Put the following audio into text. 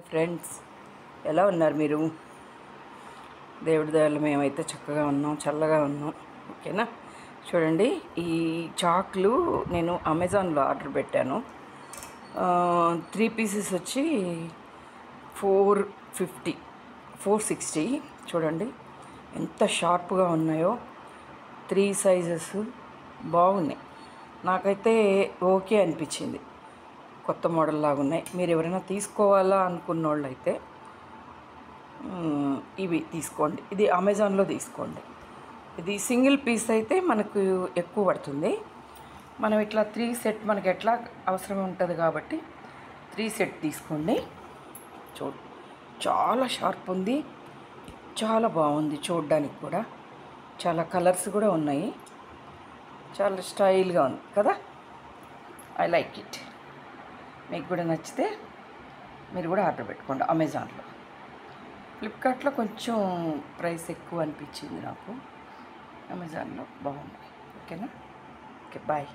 Friends, ఎలా ఉన్నారు మీరు? దేవుడి దయలో మేమైతే చక్కగా ఉన్నాం, చల్లగా ఉన్నాం. ఓకేనా? చూడండి, ఈ చాక్లు నేను అమెజాన్లో ఆర్డర్ పెట్టాను. 3 పీసెస్ వచ్చి 450, 460. చూడండి ఎంత షార్ప్గా ఉన్నాయో. 3 సైజెస్ బాగున్నాయి. నాకైతే ఓకే అనిపించింది. కొత్త మోడల్ లాగా ఉన్నాయి. మీరు ఎవరైనా తీసుకోవాలా అనుకున్న వాళ్ళు అయితే ఇవి తీసుకోండి. ఇది అమెజాన్లో తీసుకోండి. ఇది సింగిల్ పీస్ అయితే మనకు ఎక్కువ పడుతుంది. మనం ఇట్లా 3 సెట్ మనకి ఎట్లా అవసరం ఉంటుంది కాబట్టి 3 సెట్ తీసుకోండి. చాలా షార్ప్ ఉంది, చాలా బాగుంది. చూడడానికి కూడా చాలా కలర్స్ కూడా ఉన్నాయి. చాలా స్టైల్గా ఉంది కదా. I like it. మీకు కూడా నచ్చితే మీరు కూడా ఆర్డర్ పెట్టుకోండి అమెజాన్లో. ఫ్లిప్కార్ట్లో కొంచెం ప్రైస్ ఎక్కువ అనిపించింది నాకు. అమెజాన్లో బాగుంది. ఓకేనా? Okay, bye.